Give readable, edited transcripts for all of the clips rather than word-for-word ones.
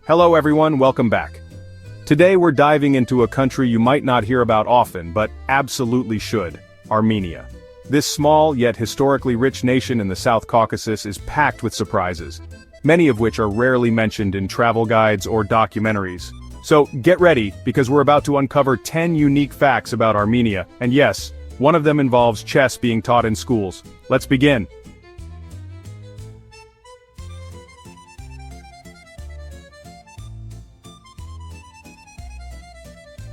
Hello everyone, welcome back. Today we're diving into a country you might not hear about often, but absolutely should: Armenia. This small yet historically rich nation in the South Caucasus is packed with surprises, many of which are rarely mentioned in travel guides or documentaries. So get ready, because we're about to uncover 10 unique facts about Armenia, and yes, one of them involves chess being taught in schools. Let's begin.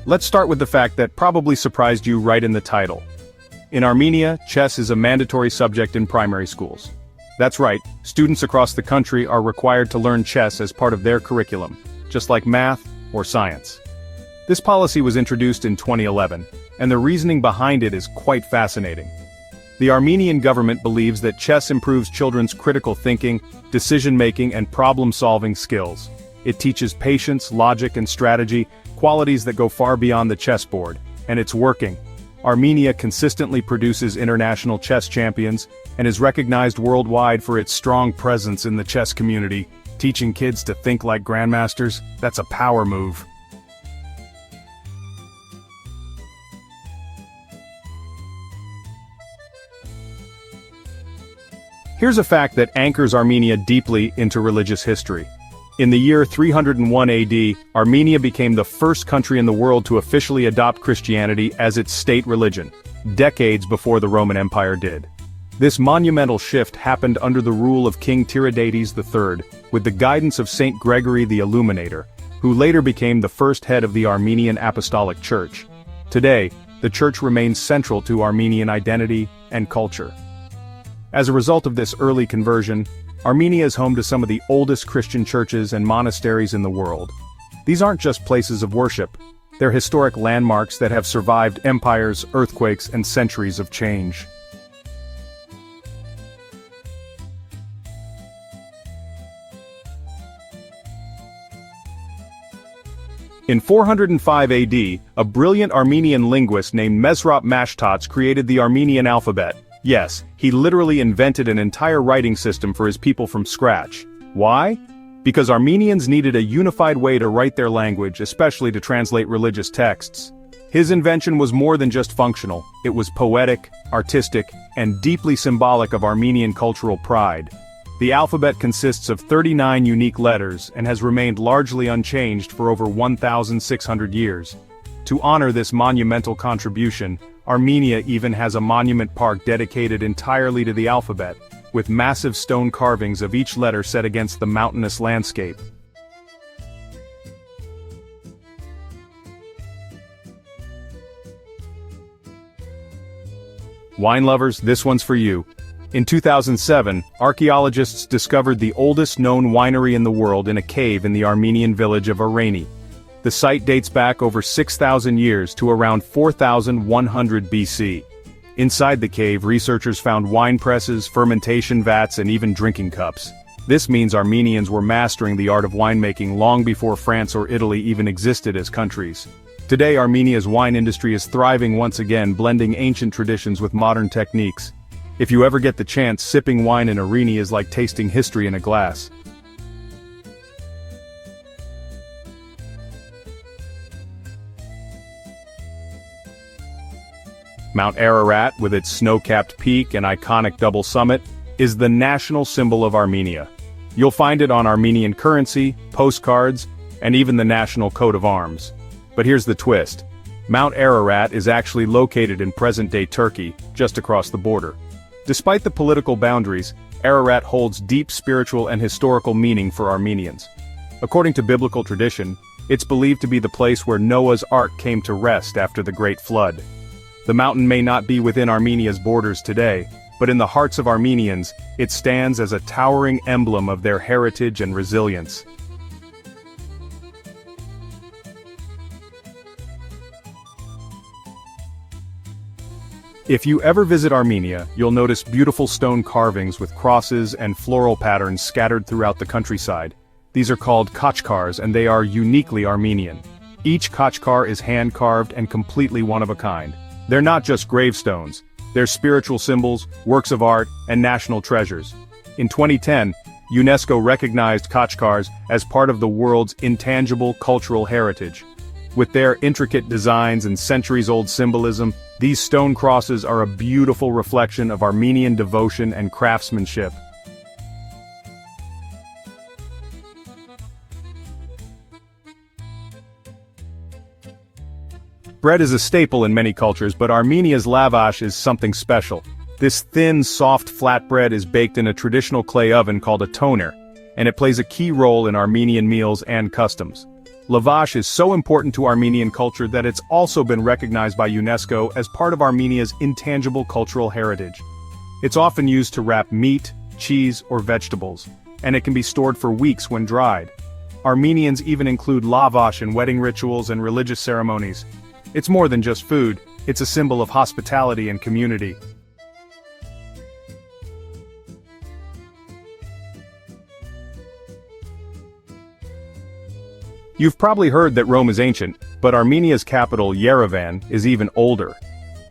Let's start with the fact that probably surprised you right in the title. In Armenia, chess is a mandatory subject in primary schools. That's right, students across the country are required to learn chess as part of their curriculum, just like math or science. This policy was introduced in 2011, and the reasoning behind it is quite fascinating. The Armenian government believes that chess improves children's critical thinking, decision-making, and problem-solving skills. It teaches patience, logic, and strategy, qualities that go far beyond the chessboard, and it's working. Armenia consistently produces international chess champions, and is recognized worldwide for its strong presence in the chess community. Teaching kids to think like grandmasters, that's a power move. Here's a fact that anchors Armenia deeply into religious history. In the year 301 AD, Armenia became the first country in the world to officially adopt Christianity as its state religion, decades before the Roman Empire did. This monumental shift happened under the rule of King Tiridates III, with the guidance of Saint Gregory the Illuminator, who later became the first head of the Armenian Apostolic Church. Today, the church remains central to Armenian identity and culture. As a result of this early conversion, Armenia is home to some of the oldest Christian churches and monasteries in the world. These aren't just places of worship, they're historic landmarks that have survived empires, earthquakes, and centuries of change. In 405 AD, a brilliant Armenian linguist named Mesrop Mashtots created the Armenian alphabet. Yes, he literally invented an entire writing system for his people from scratch. Why? Because Armenians needed a unified way to write their language, especially to translate religious texts. His invention was more than just functional, it was poetic, artistic, and deeply symbolic of Armenian cultural pride. The alphabet consists of 39 unique letters and has remained largely unchanged for over 1,600 years. To honor this monumental contribution, Armenia even has a monument park dedicated entirely to the alphabet, with massive stone carvings of each letter set against the mountainous landscape. Wine lovers, this one's for you. In 2007, archaeologists discovered the oldest known winery in the world in a cave in the Armenian village of Arani. The site dates back over 6,000 years to around 4,100 BC. Inside the cave, researchers found wine presses, fermentation vats, and even drinking cups. This means Armenians were mastering the art of winemaking long before France or Italy even existed as countries. Today, Armenia's wine industry is thriving once again, blending ancient traditions with modern techniques. If you ever get the chance, sipping wine in Armenia is like tasting history in a glass. Mount Ararat, with its snow-capped peak and iconic double summit, is the national symbol of Armenia. You'll find it on Armenian currency, postcards, and even the national coat of arms. But here's the twist. Mount Ararat is actually located in present-day Turkey, just across the border. Despite the political boundaries, Ararat holds deep spiritual and historical meaning for Armenians. According to biblical tradition, it's believed to be the place where Noah's Ark came to rest after the Great Flood. The mountain may not be within Armenia's borders today, but in the hearts of Armenians, it stands as a towering emblem of their heritage and resilience. If you ever visit Armenia, you'll notice beautiful stone carvings with crosses and floral patterns scattered throughout the countryside. These are called khachkars, and they are uniquely Armenian. Each khachkar is hand-carved and completely one of a kind. They're not just gravestones, they're spiritual symbols, works of art, and national treasures. In 2010, UNESCO recognized Khachkars as part of the world's intangible cultural heritage. With their intricate designs and centuries-old symbolism, these stone crosses are a beautiful reflection of Armenian devotion and craftsmanship. Bread is a staple in many cultures, but Armenia's lavash is something special. This thin, soft flatbread is baked in a traditional clay oven called a toner, and it plays a key role in Armenian meals and customs. Lavash is so important to Armenian culture that it's also been recognized by UNESCO as part of Armenia's intangible cultural heritage. It's often used to wrap meat, cheese, or vegetables, and it can be stored for weeks when dried. Armenians even include lavash in wedding rituals and religious ceremonies. It's more than just food, it's a symbol of hospitality and community. You've probably heard that Rome is ancient, but Armenia's capital, Yerevan, is even older.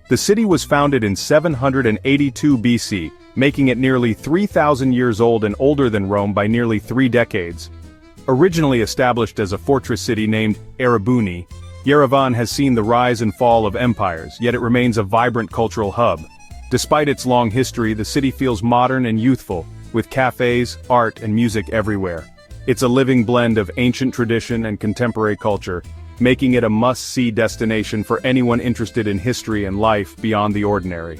The city was founded in 782 BC, making it nearly 3,000 years old and older than Rome by nearly 3 decades. Originally established as a fortress city named Erebuni, Yerevan has seen the rise and fall of empires, yet it remains a vibrant cultural hub. Despite its long history, the city feels modern and youthful, with cafes, art, and music everywhere. It's a living blend of ancient tradition and contemporary culture, making it a must-see destination for anyone interested in history and life beyond the ordinary.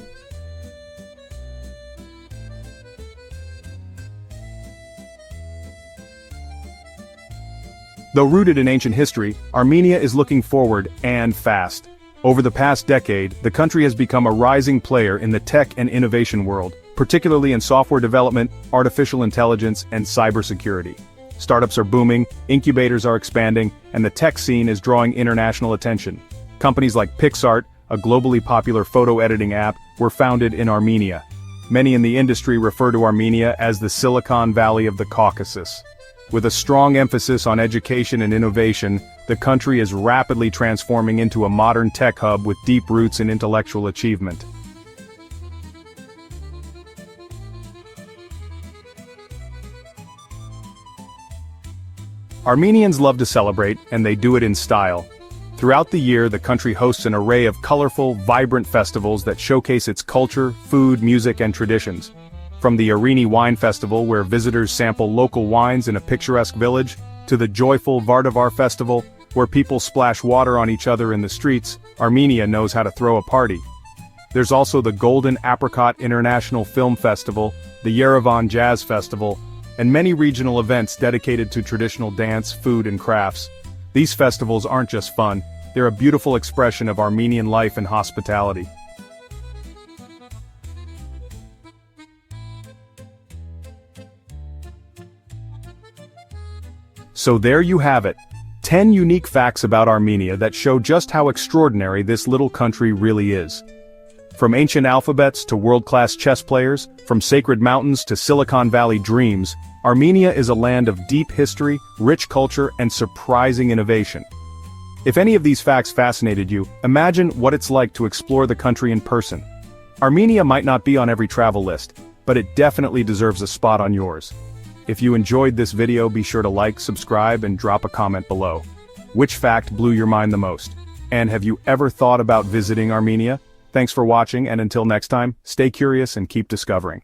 Though rooted in ancient history, Armenia is looking forward and fast. Over the past decade, the country has become a rising player in the tech and innovation world, particularly in software development, artificial intelligence, and cybersecurity. Startups are booming, incubators are expanding, and the tech scene is drawing international attention. Companies like PixArt, a globally popular photo editing app, were founded in Armenia. Many in the industry refer to Armenia as the Silicon Valley of the Caucasus. With a strong emphasis on education and innovation, the country is rapidly transforming into a modern tech hub with deep roots in intellectual achievement. Armenians love to celebrate, and they do it in style. Throughout the year, the country hosts an array of colorful, vibrant festivals that showcase its culture, food, music, and traditions. From the Arini Wine Festival, where visitors sample local wines in a picturesque village, to the joyful Vardavar Festival, where people splash water on each other in the streets, Armenia knows how to throw a party. There's also the Golden Apricot International Film Festival, the Yerevan Jazz Festival, and many regional events dedicated to traditional dance, food, and crafts. These festivals aren't just fun, they're a beautiful expression of Armenian life and hospitality. So there you have it, 10 unique facts about Armenia that show just how extraordinary this little country really is. From ancient alphabets to world-class chess players, from sacred mountains to Silicon Valley dreams, Armenia is a land of deep history, rich culture, and surprising innovation. If any of these facts fascinated you, imagine what it's like to explore the country in person. Armenia might not be on every travel list, but it definitely deserves a spot on yours. If you enjoyed this video, be sure to like, subscribe, and drop a comment below. Which fact blew your mind the most? And have you ever thought about visiting Armenia? Thanks for watching, and until next time, stay curious and keep discovering.